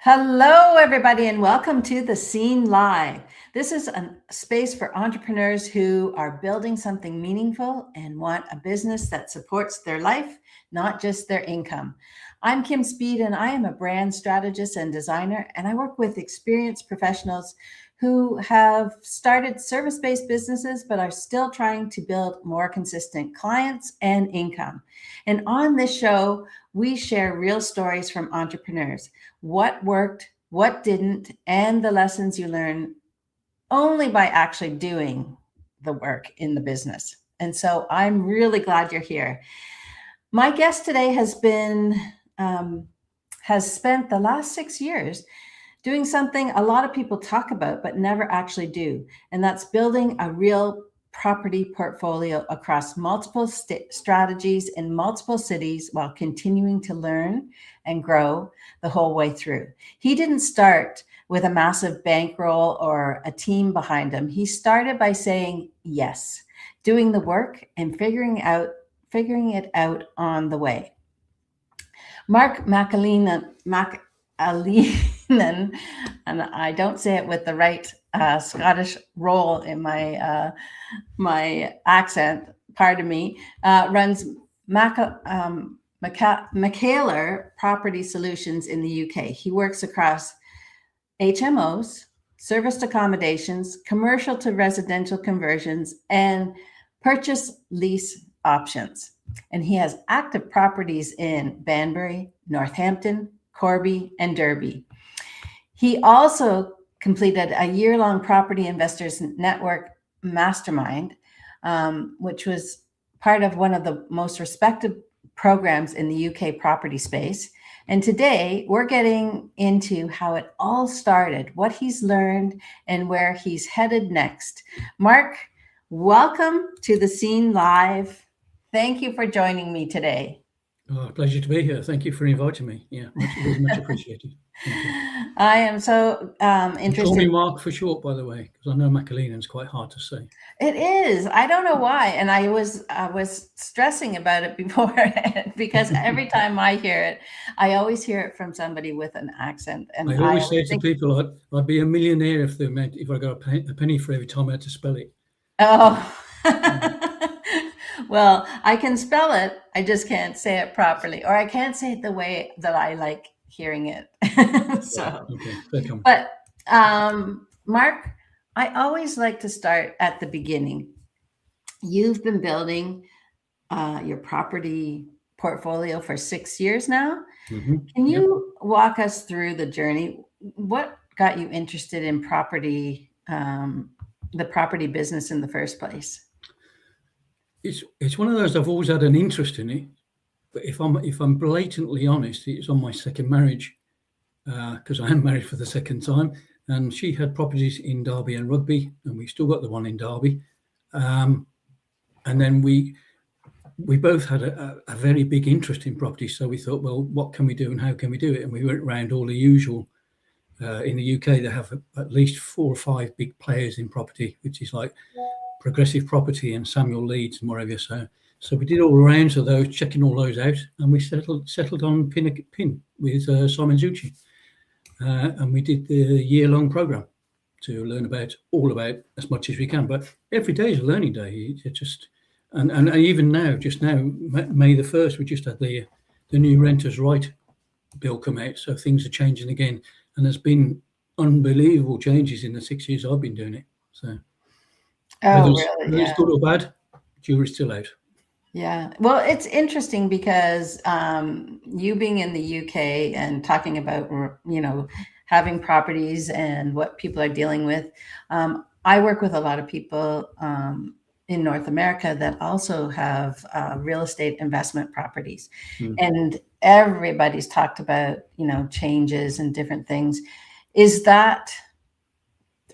Hello, everybody, and welcome to The Scene Live. This is a space for entrepreneurs who are building something meaningful and want a business that supports their life, not just their income. I'm Kim Speed, and I am a brand strategist and designer, and I work with experienced professionals who have started service-based businesses but are still trying to build more consistent clients and income. And on this show, we share real stories from entrepreneurs. What worked, what didn't, and the lessons you learn only by actually doing the work in the business. And so I'm really glad you're here. My guest today has spent the last 6 years doing something a lot of people talk about but never actually do, and that's building a real property portfolio across multiple strategies in multiple cities while continuing to learn and grow the whole way through. He didn't start with a massive bankroll or a team behind him. He started by saying yes, doing the work and figuring it out on the way. Mark McAleenan, and I don't say it with the right Scottish roll in my accent, pardon me, runs Macaylor Property Solutions in the UK. He works across HMOs, serviced accommodations, commercial to residential conversions, and purchase lease options. And he has active properties in Banbury, Northampton, Corby, and Derby. He also completed a year-long Property Investors Network Mastermind, which was part of one of the most respected programs in the UK property space. And today we're getting into how it all started, what he's learned, and where he's headed next. Mark, welcome to The Scene Live. Thank you for joining me today. Oh, pleasure to be here. Thank you for inviting me. Yeah, much appreciated. I am so interested. Call me Mark for short, by the way, because I know McAleenan's quite hard to say. It is. I don't know why, and I was stressing about it before because every time I hear it, I always hear it from somebody with an accent. And I always say to people, I'd be a millionaire if I got a penny for every time I had to spell it. Oh. Well, I can spell it. I just can't say it properly, or I can't say it the way that I like hearing it. So, okay. But Mark, I always like to start at the beginning. You've been building your property portfolio for 6 years now. Mm-hmm. Can you walk us through the journey? What got you interested in property, the property business in the first place? It's one of those, I've always had an interest in it, but if I'm blatantly honest, it's on my second marriage, because I am married for the second time, and she had properties in Derby and Rugby, and we've still got the one in Derby, and then we both had a very big interest in property, so we thought, well, what can we do and how can we do it? And we went around all the usual. In the UK, they have at least 4 or 5 big players in property, which is like Progressive Property and Samuel Leeds and whatever. So we did all rounds of those, checking all those out, and we settled on Pin with Simon Zutshi, and we did the year-long program to learn all about as much as we can. But every day is a learning day. It just and even now, just now, May the 1st, we just had the new Renters' Right bill come out, so things are changing again, and there's been unbelievable changes in the 6 years I've been doing it. So. Oh, really? Really? It's good or bad, jury's still out. Yeah. Well, it's interesting because you being in the UK and talking about, having properties and what people are dealing with. I work with a lot of people in North America that also have real estate investment properties. And everybody's talked about, changes and different things. Is that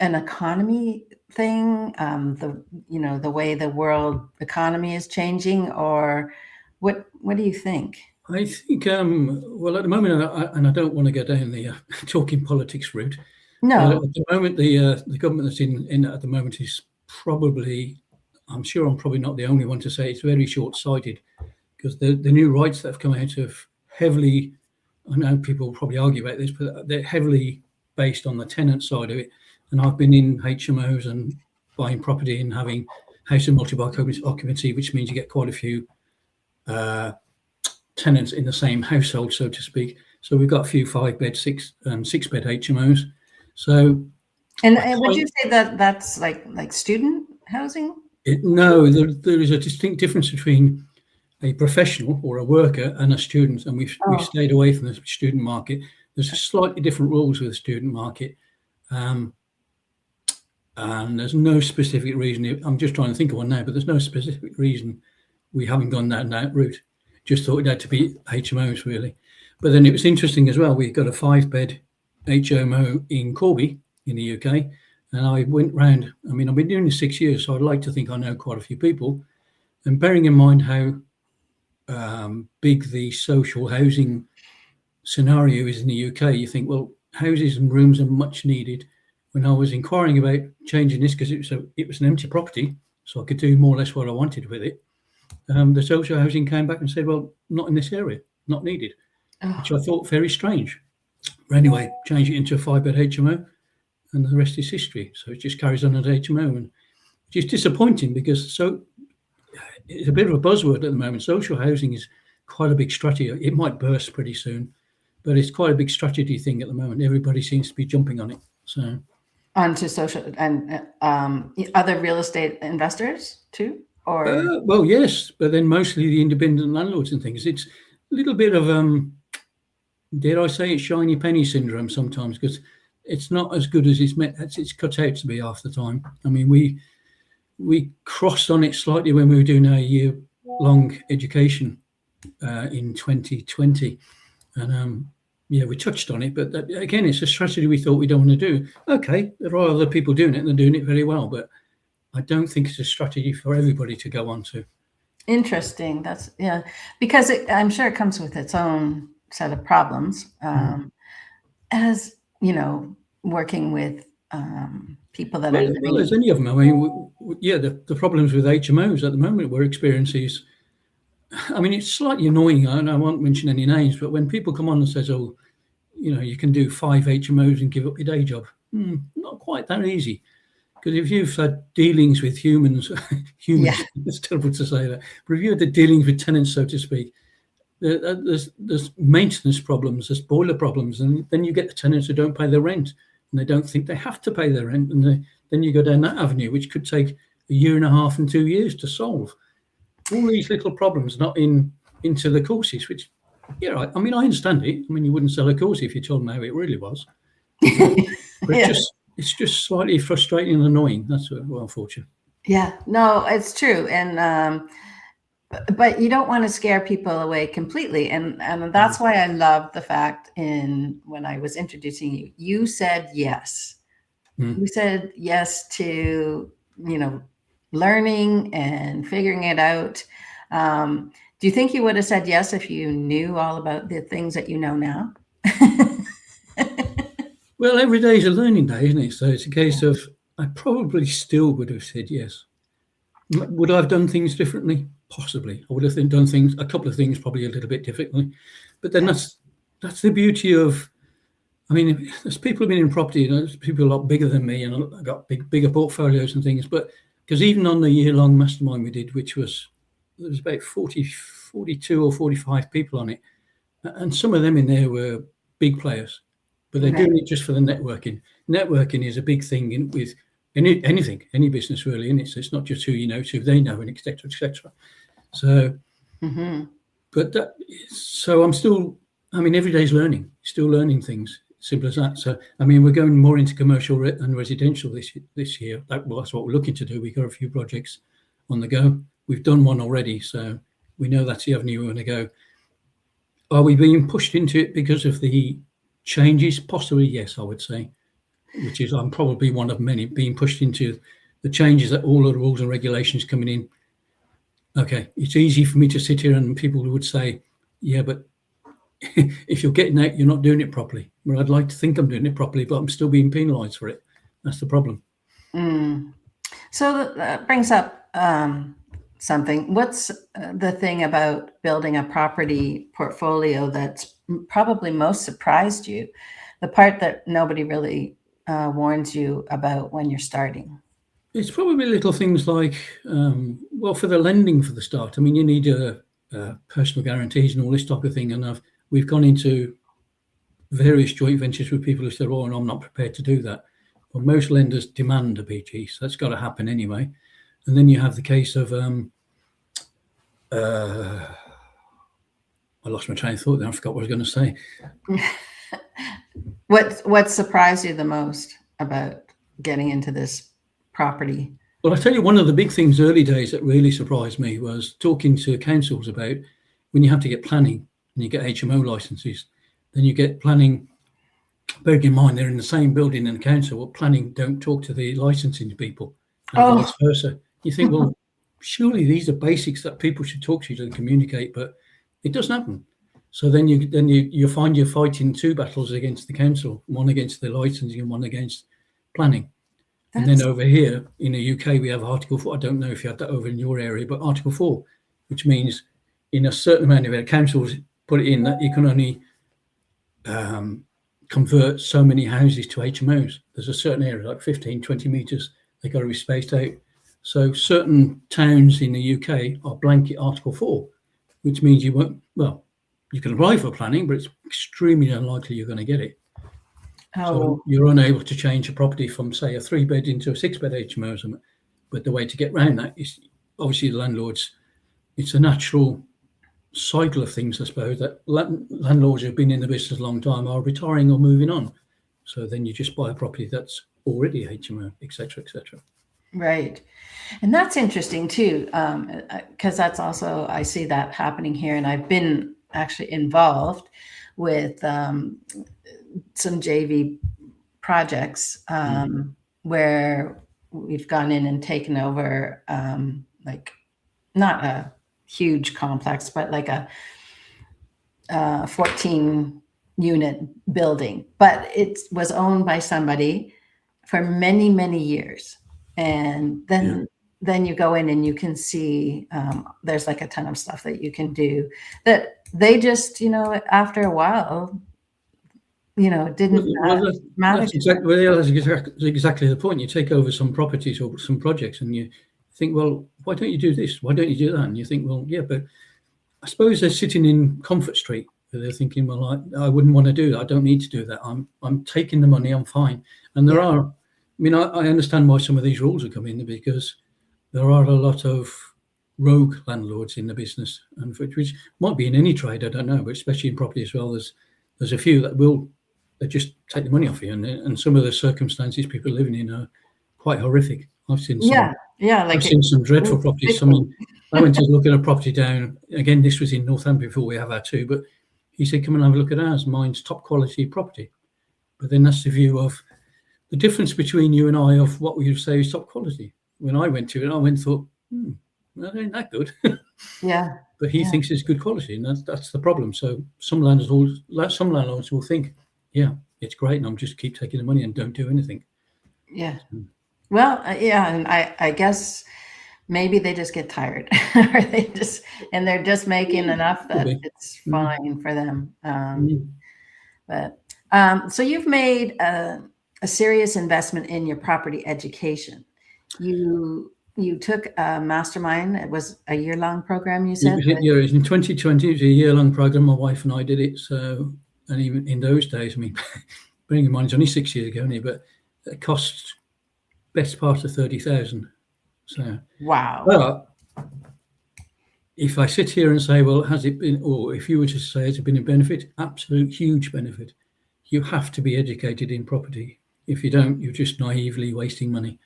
an economy thing, the way the world economy is changing, or what do you think? I think, well, at the moment, and I don't want to go down the talking politics route. No. At the moment, the government that's in at the moment is probably, I'm sure I'm probably not the only one to say it's very short-sighted, because the new rights that have come out have heavily I know people will probably argue about this, but they're heavily based on the tenant side of it. And I've been in HMOs and buying property and having house and multiple occupancy, which means you get quite a few tenants in the same household, so to speak. So we've got a few 5-bed, 6-bed HMOs. So, and would you say that that's like student housing? No, there is a distinct difference between a professional or a worker and a student, and we've stayed away from the student market. There's slightly different rules with the student market, and there's no specific reason. I'm just trying to think of one now, but there's no specific reason we haven't gone down that route. Just thought it had to be HMOs, really. But then it was interesting as well. We've got a 5-bed HMO in Corby in the UK, and I went round. I mean, I've been doing this 6 years, so I'd like to think I know quite a few people. And bearing in mind how big the social housing scenario is in the UK, you think, well, houses and rooms are much needed. When I was inquiring about changing this, because it was an empty property, so I could do more or less what I wanted with it, the social housing came back and said, well, not in this area, not needed, which I thought very strange. But anyway, changed it into a 5-bed HMO, and the rest is history. So it just carries on as HMO, and which is disappointing because it's a bit of a buzzword at the moment. Social housing is quite a big strategy. It might burst pretty soon, but it's quite a big strategy thing at the moment. Everybody seems to be jumping on it. So onto social and other real estate investors too, or well, yes, but then mostly the independent landlords and things. It's a little bit of dare I say it, shiny penny syndrome sometimes, because it's not as good as it's cut out to be half the time. I mean, we crossed on it slightly when we were doing our year-long education in 2020, and we touched on it. But again, it's a strategy we thought we don't want to do. Okay, there are other people doing it and they're doing it very well, but I don't think it's a strategy for everybody to go on to. Interesting. That's because I'm sure it comes with its own set of problems. As you know, working with people that are living. Well, there's any of them. I mean, the problems with HMOs at the moment we're experiencing is, I mean, it's slightly annoying, and I won't mention any names, but when people come on and says, oh, you can do 5 HMOs and give up your day job, not quite that easy. Because if you've had dealings with humans, it's terrible to say that, but if you had the dealings with tenants, so to speak, there's maintenance problems, there's boiler problems, and then you get the tenants who don't pay their rent, and they don't think they have to pay their rent, and then you go down that avenue, which could take 1.5 years and 2 years to solve. All these little problems not into the courses, which, I mean, I understand it. I mean, you wouldn't sell a course if you told them how it really was. But it's just slightly frustrating and annoying. That's unfortunate. Yeah, no, it's true. And but you don't want to scare people away completely. And that's why I love the fact when I was introducing you, you said yes. You said yes to, learning and figuring it out. Do you think you would have said yes if you knew all about the things that you know now? Well, every day is a learning day, isn't it? So it's a case of I probably still would have said yes. Would I have done things differently? Possibly. I would have done a couple of things probably a little bit differently. But then that's the beauty of, I mean, there's people who've been in property, there's people a lot bigger than me, and I've got bigger portfolios and things. But because even on the year-long mastermind we did, there was about 42 or 45 people on it, and some of them in there were big players. But they're doing it just for the networking. Networking is a big thing with anything, any business really, and it's not just who you know, it's who they know, and et cetera, et cetera. So, but so I'm still, I mean, every day's learning, still learning things, simple as that. So, I mean, we're going more into commercial and residential this year. That's what we're looking to do. We've got a few projects on the go. We've done one already, so we know that's the avenue we want to go. Are we being pushed into it because of the changes? Possibly, yes, I would say, which is I'm probably one of many being pushed into the changes, that all of the rules and regulations coming in. Okay, it's easy for me to sit here and people would say, yeah, but if you're getting out, you're not doing it properly. Well, I'd like to think I'm doing it properly, but I'm still being penalised for it. That's the problem. So that brings up something. What's the thing about building a property portfolio that's probably most surprised you, the part that nobody really warns you about when you're starting? It's probably little things like, well, for the lending for the start, I mean, you need personal guarantees and all this type of thing. And we've gone into various joint ventures with people who said, oh, and I'm not prepared to do that. Well, most lenders demand a BG, so that's got to happen anyway. And then you have the case of, I lost my train of thought there. I forgot what I was going to say. What surprised you the most about getting into this property? Well, I tell you, one of the big things early days that really surprised me was talking to councils about when you have to get planning and you get HMO licenses, then you get planning. Bearing in mind they're in the same building in the council, well, planning don't talk to the licensing people and vice versa. You think, well, surely these are basics that people should talk to and communicate, but it doesn't happen. So then you find you're fighting two battles against the council, one against the licensing and one against planning. And then over here in the UK, we have Article 4. I don't know if you have that over in your area, but Article 4, which means in a certain amount of councils put it in that you can only convert so many houses to HMOs. There's a certain area, like 15, 20 metres, they've got to be spaced out. So certain towns in the UK are blanket Article 4, which means you won't, well, you can apply for planning, but it's extremely unlikely you're going to get it. So you're unable to change a property from, say, a 3-bed into a 6-bed HMO. But the way to get around that is obviously the landlords. It's a natural cycle of things, I suppose, that landlords who've been in the business a long time are retiring or moving on. So then you just buy a property that's already HMO, et cetera, et cetera. Right. And that's interesting too, because that's also, I see that happening here. And I've been actually involved with some JV projects where we've gone in and taken over, like not a huge complex, but like a 14 unit building, but it was owned by somebody for many, many years. And then you go in and you can see there's like a ton of stuff that you can do that they just, after a while, didn't matter. That's exactly the point. You take over some properties or some projects and you think, well, why don't you do this? Why don't you do that? And you think, well, yeah, but I suppose they're sitting in Comfort Street. They're thinking, well, I wouldn't want to do that. I don't need to do that. I'm taking the money. I'm fine. And there are, I mean, I understand why some of these rules are coming in, because there are a lot of rogue landlords in the business, and which might be in any trade, I don't know, but especially in property as well. There's a few that just take the money off you, and some of the circumstances people are living in are quite horrific. I've seen some, I've seen some dreadful properties. I mean, I went to look at a property down, again, this was in Northampton before we have our two, but he said, come and have a look at ours. Mine's top quality property. But then that's the view of the difference between you and I of what we would say is top quality. When I went to it, I thought, that ain't that good. But he thinks it's good quality, and that's the problem. So some landlords will think, yeah, it's great, and I'm just keep taking the money and don't do anything. Yeah. Well, and I guess maybe they just get tired, or they're just making enough that it's fine for them. But so you've made a serious investment in your property education. You took a mastermind. It was a year-long program, you said? Yeah, it was in 2020. It was a year-long program. My wife and I did it. So, and even in those days, I mean, bearing in mind it's only 6 years ago, but it cost best part of 30,000. So wow. But if I sit here and say, well, has it been, or if you were to say, has it been a benefit? Absolute huge benefit. You have to be educated in property. If you don't, you're just naively wasting money.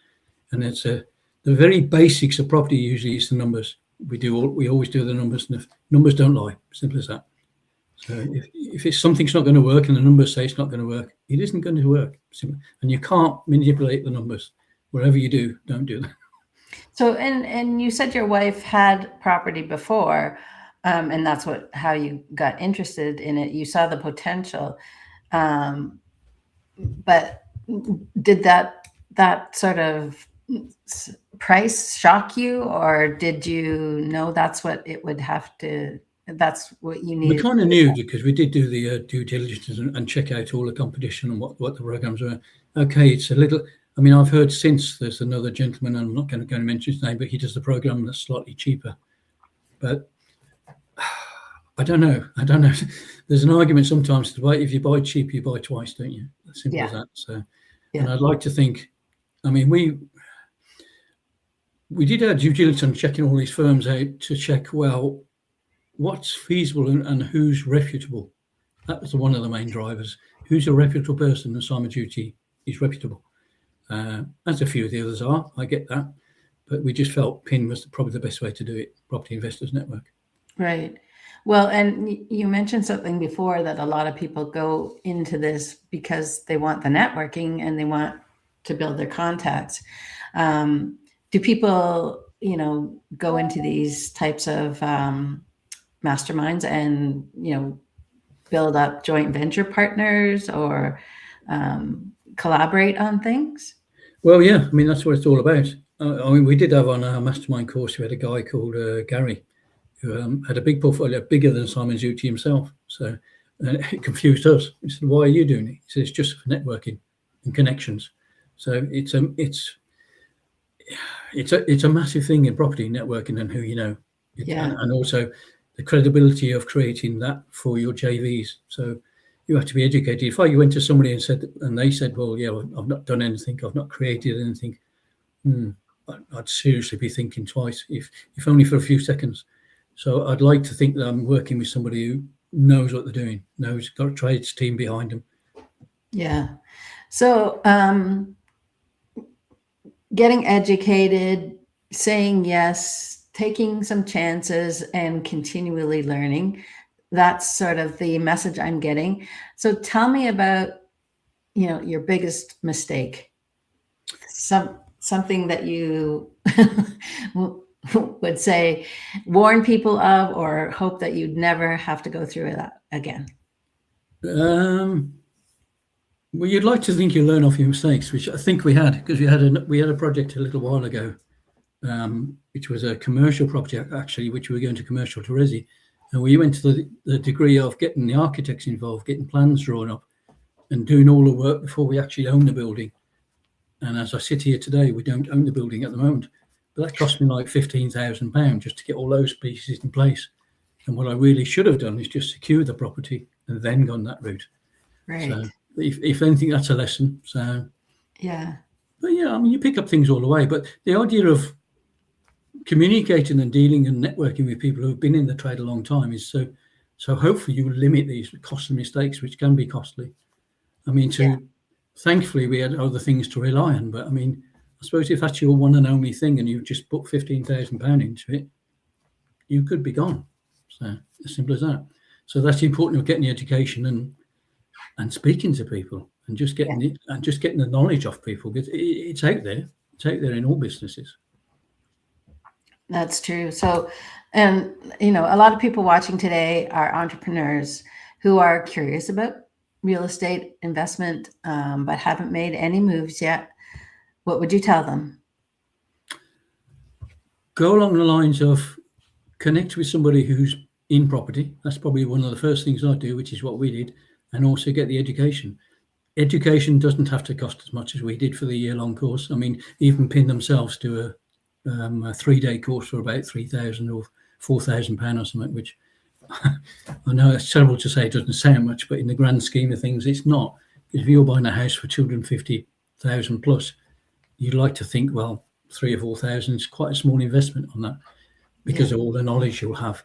And it's the very basics of property usually is the numbers. We always do the numbers, and if numbers don't lie, simple as that. So if it's something's not going to work and the numbers say it's not going to work, it isn't going to work. Simple. And you can't manipulate the numbers. Whatever you do, don't do that. So, and you said your wife had property before, and that's how you got interested in it. You saw the potential, but did that sort of price shock you, or did you know that's what it would have to that's what you We need. kind of knew because we did do the due diligence and check out all the competition and what the programs were. Okay, it's a little. I mean, I've heard since there's another gentleman. I'm not going to mention his name, but he does the program that's slightly cheaper. But I don't know. There's an argument sometimes to buy. If you buy cheap, you buy twice, don't you? As simple as that. So, and I'd like to think. I mean, we did our due diligence on checking all these firms out to check, well, what's feasible and who's reputable. That was one of the main drivers. Who's a reputable person? And Simon Zutshi is reputable. As a few of the others are, I get that. But we just felt PIN was probably the best way to do it, Property Investors Network. Right. Well, and you mentioned something before that a lot of people go into this because they want the networking and they want to build their contacts. Do people, go into these types of masterminds and, build up joint venture partners or collaborate on things? Well, yeah, I mean, that's what it's all about. I mean, we did have on our mastermind course, we had a guy called Gary who had a big portfolio, bigger than Simon Zutshi himself. So it confused us. He said, "Why are you doing it?" He said, "It's just for networking and connections." So it's a massive thing in property networking and who you know, and also the credibility of creating that for your JVs. So you have to be educated. If I went to somebody and they said, "Well, yeah, I've not done anything, I've not created anything," I'd seriously be thinking twice, if only for a few seconds. So I'd like to think that I'm working with somebody who knows what they're doing, got a trades team behind them. Yeah. So getting educated, saying yes, taking some chances, and continually learning. That's sort of the message I'm getting. So tell me about, your biggest mistake. Something that you would say, warn people of, or hope that you'd never have to go through that again. Well, you'd like to think you learn off your mistakes, which I think we had, because we had a project a little while ago, which was a commercial property actually, which we were going to commercial to resi, and we went to the degree of getting the architects involved, getting plans drawn up, and doing all the work before we actually own the building. And as I sit here today, we don't own the building at the moment, but that cost me like £15,000 just to get all those pieces in place. And what I really should have done is just secure the property and then gone that route. Right. So if anything, that's a lesson. So yeah. But yeah, I mean, you pick up things all the way. But the idea of communicating and dealing and networking with people who have been in the trade a long time is so hopefully you limit these costly mistakes, which can be costly. I mean, thankfully we had other things to rely on. But I mean, I suppose if that's your one and only thing and you've just put £15,000 into it, you could be gone. So as simple as that. So that's important of getting the education and speaking to people and just getting the knowledge off people, because it's out there. It's out there in all businesses. That's true. So, and a lot of people watching today are entrepreneurs who are curious about real estate investment, but haven't made any moves yet. What would you tell them? Go along the lines of connect with somebody who's in property. That's probably one of the first things I do, which is what we did, and also get the education. Education doesn't have to cost as much as we did for the year-long course. I mean, even PIN themselves do a 3-day course for about £3,000 or £4,000 or something, which I know it's terrible to say, it doesn't sound much, but in the grand scheme of things, it's not. If you're buying a house for £250,000 plus, you'd like to think, well, 3,000 or 4,000 is quite a small investment on that because of all the knowledge you'll have.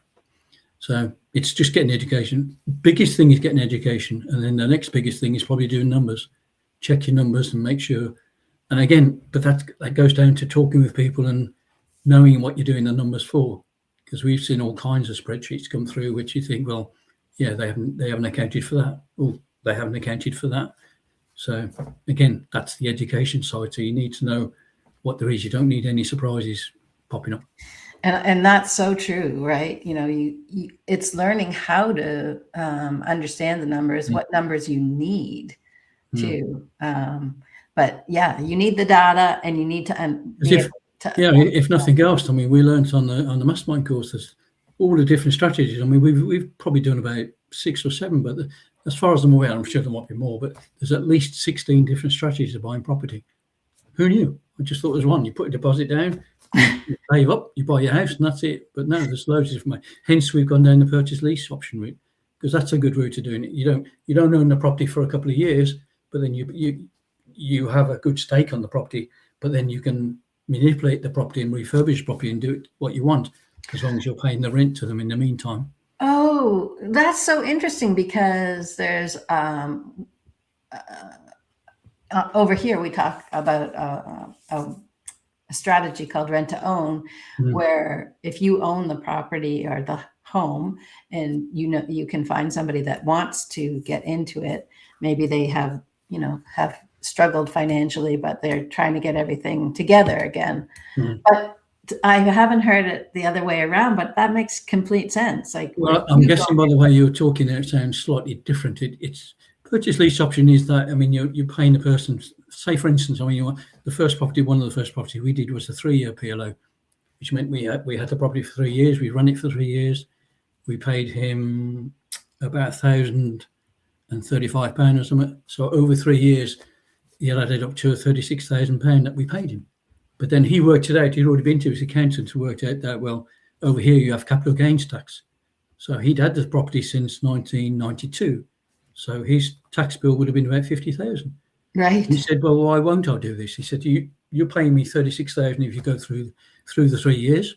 So it's just getting education. Biggest thing is getting education, and then the next biggest thing is probably doing numbers. Check your numbers and make sure. And again, but that goes down to talking with people and knowing what you're doing the numbers for, because we've seen all kinds of spreadsheets come through which you think, well, yeah, they haven't accounted for that. Oh, they haven't accounted for that. So again, that's the education side. So you need to know what there is. You don't need any surprises popping up. And that's so true, right? It's learning how to understand the numbers, what numbers you need to. But yeah, you need the data, and you need to. If nothing else, I mean, we learned on the mastermind courses, all the different strategies. I mean, we've probably done about 6 or 7, but as far as I'm aware, I'm sure there might be more, but there's at least 16 different strategies of buying property. Who knew? I just thought there was one. You put a deposit down, you save up, you buy your house, and that's it. But no, there's loads of different ways. Hence, we've gone down the purchase lease option route, because that's a good route of doing it. You don't own the property for a couple of years, but then you have a good stake on the property, but then you can manipulate the property and refurbish the property and do it what you want, as long as you're paying the rent to them in the meantime. Oh, that's so interesting, because there's over here we talk about a strategy called rent to own, where if you own the property or the home, and you can find somebody that wants to get into it, maybe they have struggled financially, but they're trying to get everything together again. But I haven't heard it the other way around, but that makes complete sense. Like, well, I'm guessing by the way you're talking there, it sounds slightly different. It's purchase lease option is that, I mean, you're paying the person, say for instance, I mean, one of the first property we did was a 3-year PLO, which meant we had the property for 3 years. We run it for 3 years. We paid him about £1,035 or something. So over 3 years, he had added up to £36,000 that we paid him. But then he worked it out. He'd already been to his accountant to work out that, well, over here you have capital gains tax. So he'd had the property since 1992. So his tax bill would have been about 50,000. Right. He said, well, why won't I do this? He said, you're paying me 36,000 if you go through the 3 years,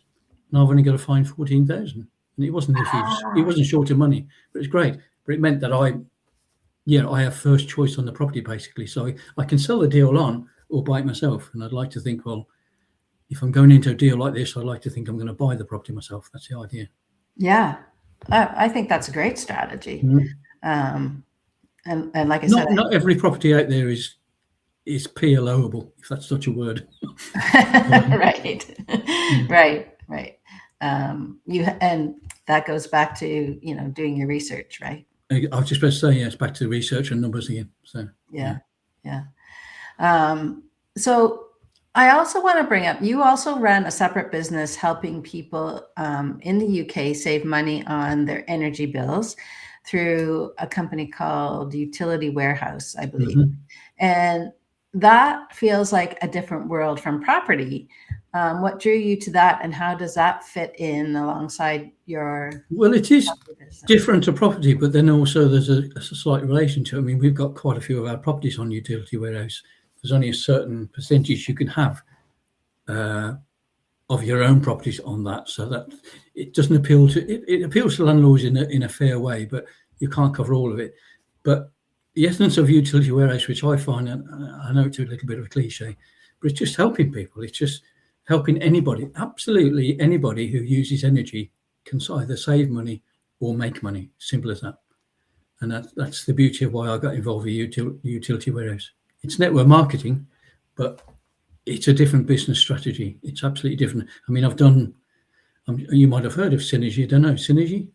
and I've only got to find 14,000. And it wasn't he wasn't short of money, but it's great. But it meant that I have first choice on the property, basically. So I can sell the deal on or buy it myself. And I'd like to think, well, if I'm going into a deal like this, I'd like to think I'm going to buy the property myself. That's the idea. Yeah, I think that's a great strategy. And like I said, not every property out there is PLOable, if that's such a word. Right. And that goes back to doing your research, right? I was just about to say, yes, back to the research and numbers again. So yeah. So I also want to bring up, you also run a separate business helping people in the UK save money on their energy bills through a company called Utility Warehouse, I believe. And that feels like a different world from property. What drew you to that, and how does that fit in alongside your? Well, it is different to property, but then also there's a slight relation to it. I mean, we've got quite a few of our properties on Utility Warehouse. There's only a certain percentage you can have of your own properties on that, so that it doesn't appeal to it appeals to landlords in a fair way, but you can't cover all of it. But the essence of Utility Warehouse, which I find, and I know it's a little bit of a cliche, but it's just helping people. It's just helping anybody, absolutely anybody who uses energy can either save money or make money. Simple as that. And that's the beauty of why I got involved with Utility Warehouse. It's network marketing, but it's a different business strategy. It's absolutely different. I mean, you might have heard of Synergy. I don't know, Synergy?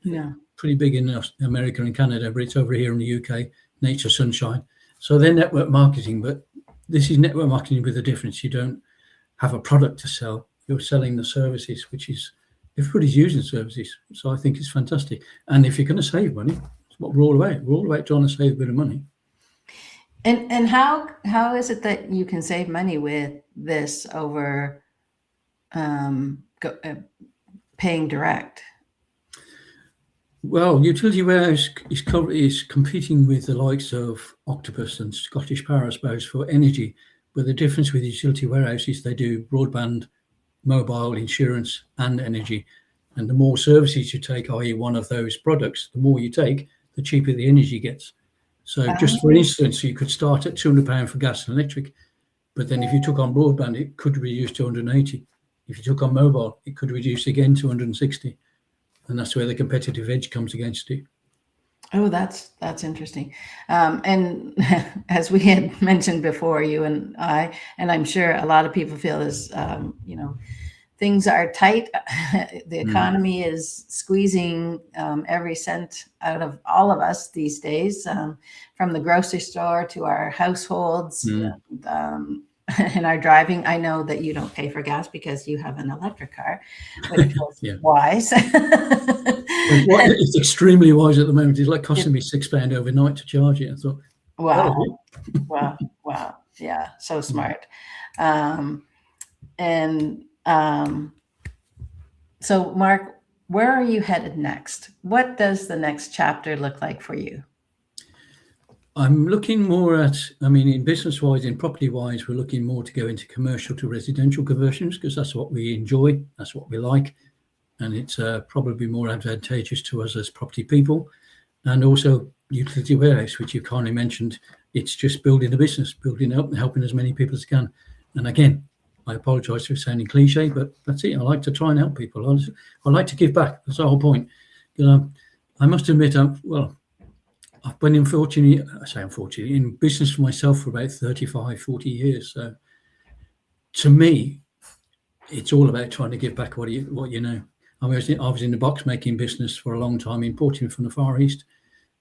Yeah. Pretty big in America and Canada, but it's over here in the UK, Nature Sunshine. So they're network marketing, but this is network marketing with a difference. You don't have a product to sell. You're selling the services, which is, everybody's using services. So I think it's fantastic. And if you're going to save money, it's what we're all about. We're all about trying to save a bit of money. And how is it that you can save money with this over paying direct? Well, Utility Warehouse is competing with the likes of Octopus and Scottish Power, I suppose, for energy. But the difference with Utility Warehouse is they do broadband, mobile, insurance, and energy. And the more services you take, i.e. one of those products, the more you take, the cheaper the energy gets. So just for instance, you could start at £200 for gas and electric, but then if you took on broadband, it could reduce to 180. If you took on mobile, it could reduce again to 160. And that's where the competitive edge comes against it. Oh, that's interesting. And as we had mentioned before, you and I, and I'm sure a lot of people feel is, things are tight. The economy is squeezing every cent out of all of us these days, from the grocery store to our households. and are driving, I know that you don't pay for gas because you have an electric car, which was Yeah. wise. It's extremely wise at the moment. It's like costing me £6 overnight to charge it. I thought, Wow. that'll do. Wow. Yeah. So smart. So Mark, where are you headed next? What does the next chapter look like for you? I'm looking more at, in business-wise, in property-wise, we're looking more to go into commercial to residential conversions because that's what we enjoy, that's what we like, and it's probably more advantageous to us as property people. And also utility warehouse, which you kindly mentioned, it's just building a business, building up and helping as many people as can. And again, I apologise for sounding cliche, but that's it. I like to try and help people. I like to give back. That's the whole point. I must admit, I've been unfortunately, in business for myself for about 35, 40 years. So to me, it's all about trying to give back what you know. I was in the box making business for a long time, importing from the Far East.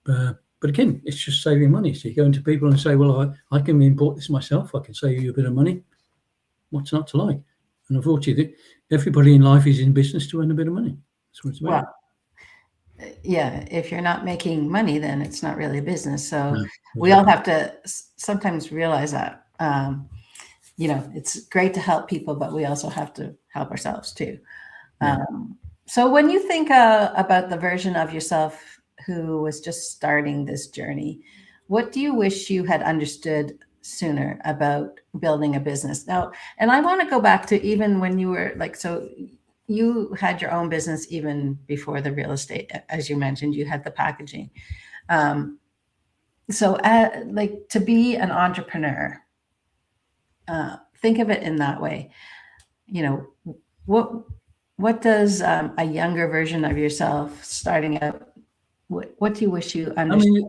But again, it's just saving money. So you go into people and say, well, I can import this myself. I can save you a bit of money. What's not to like? And unfortunately, everybody in life is in business to earn a bit of money. That's what it's about. Well, yeah, if you're not making money, then it's not really a business. So we all have to sometimes realize that, it's great to help people, but we also have to help ourselves too. Yeah. So when you think about the version of yourself who was just starting this journey, what do you wish you had understood sooner about building a business? Now, and I want to go back to even when you were so you had your own business even before the real estate, as you mentioned, you had the packaging. So to be an entrepreneur, think of it in that way. What does a younger version of yourself starting out, what do you wish you understood?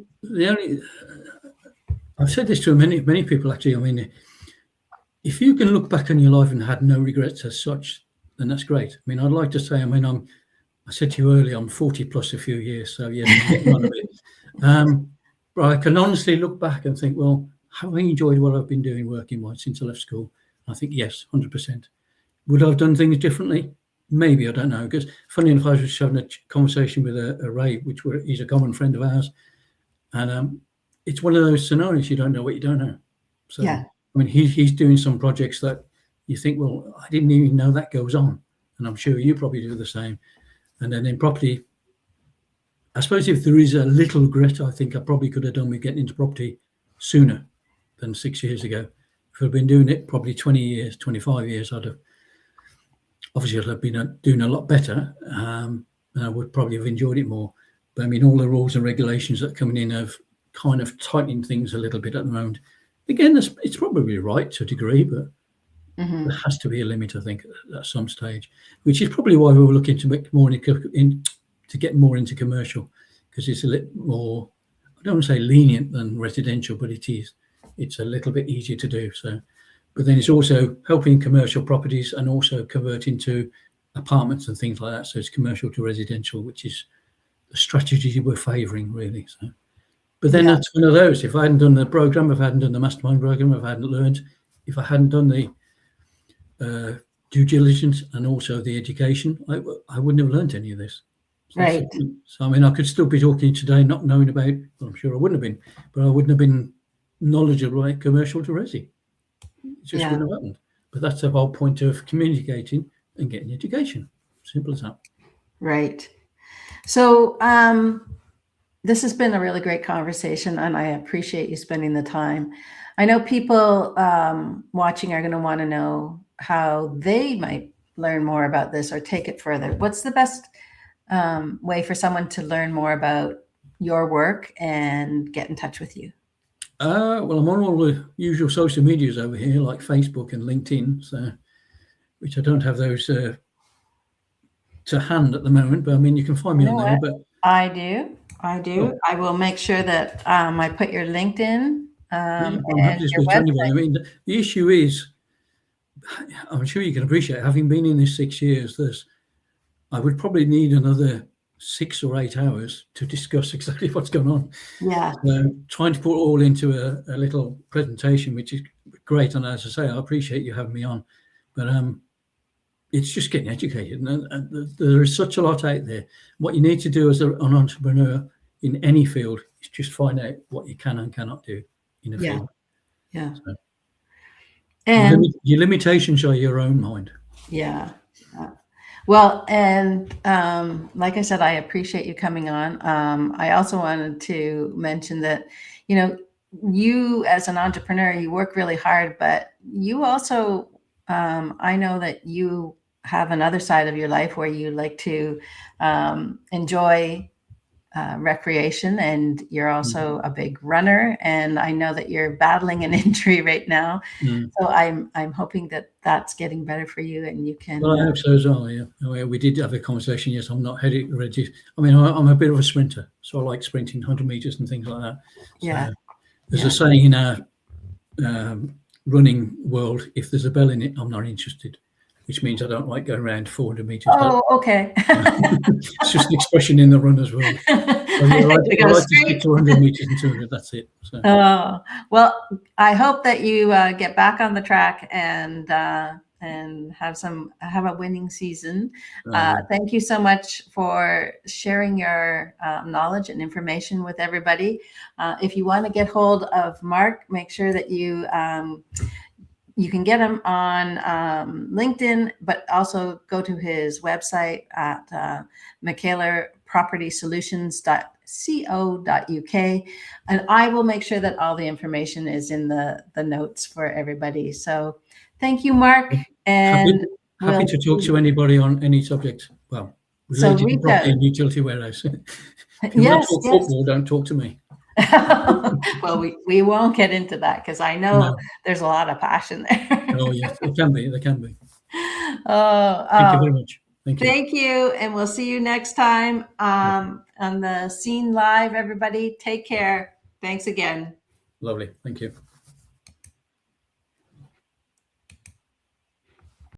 I've said this to many people actually. If you can look back on your life and had no regrets as such, then that's great. I'd like to say, I said to you earlier, I'm 40 plus a few years, so yeah, I'm getting on a bit. But I can honestly look back and think, well, have I enjoyed what I've been doing working-wise since I left school? I think yes, 100%. Would I have done things differently? Maybe, I don't know. Because funny enough, I was just having a conversation with a Ray, he's a common friend of ours, and it's one of those scenarios you don't know what you don't know. So yeah. He's doing some projects that you think, well, I didn't even know that goes on, and I'm sure you probably do the same. And then in property, I suppose if there is a little regret, I think I probably could have done with getting into property sooner than 6 years ago. If I'd been doing it probably 20 years, 25 years, I'd have been doing a lot better, and I would probably have enjoyed it more. But all the rules and regulations that are coming in have kind of tightened things a little bit at the moment. Again, it's probably right to a degree, but there has to be a limit, I think, at some stage, which is probably why we were looking to make more to get more into commercial, because it's a little more, I don't want to say lenient than residential, but it's a little bit easier to do. So, but then it's also helping commercial properties and also converting to apartments and things like that. So it's commercial to residential, which is the strategy we're favouring, really. So, but then that's one of those. If I hadn't done the program, if I hadn't done the mastermind program, if I hadn't learned, if I hadn't done the due diligence and also the education, I wouldn't have learned any of this. So right. So I could still be talking today, not knowing about. Well, I'm sure I wouldn't have been, but I wouldn't have been knowledgeable about commercial to resi. It just wouldn't have happened. But that's the whole point of communicating and getting education. Simple as that. Right. So this has been a really great conversation, and I appreciate you spending the time. I know people watching are going to want to know how they might learn more about this or take it further. What's the best way for someone to learn more about your work and get in touch with you? Well, I'm on all the usual social medias over here, like Facebook and LinkedIn, so which I don't have those to hand at the moment, but you can find me on there. But I do. Oh. I will make sure that I put your LinkedIn and your website. The issue is, I'm sure you can appreciate, having been in this 6 years, I would probably need another 6 or 8 hours to discuss exactly what's going on. Yeah. Trying to put it all into a little presentation, which great. And as I say, I appreciate you having me on. But it's just getting educated. And there is such a lot out there. What you need to do as an entrepreneur in any field is just find out what you can and cannot do in a field. Yeah. So, And your limitations are your own mind. yeah. Well, and like I said, I appreciate you coming on. I also wanted to mention that, you as an entrepreneur, you work really hard, but you also, I know that you have another side of your life where you like to enjoy recreation, and you're also a big runner. And I know that you're battling an injury right now. So I'm hoping that that's getting better for you, and you can. Well, I hope so as well. Yeah, we did have a conversation. Yes, I'm not ready. I mean, I'm a bit of a sprinter, so I like sprinting 100 meters and things like that. So Yeah. there's a saying in our running world: if there's a bell in it, I'm not interested. Which means I don't like going around 400 meters. Oh, okay. It's just an expression in the runner's world. So I like to stick to 100 meters and 200. That's it. So. Oh, well, I hope that you get back on the track and have a winning season. Thank you so much for sharing your knowledge and information with everybody. If you want to get hold of Mark, make sure that you can get him on LinkedIn, but also go to his website at Macaylor Property Solutions.co.uk. And I will make sure that all the information is in the notes for everybody. So thank you, Mark. And happy to talk to anybody on any subject. Well, related to property and utility warehouse. If you want to talk football, don't talk to me. Well, we won't get into that because I know there's a lot of passion there. Oh, yes, it can be. There can be. Thank you very much. Thank you. Thank you. And we'll see you next time on the Scene Live, everybody. Take care. Thanks again. Lovely. Thank you.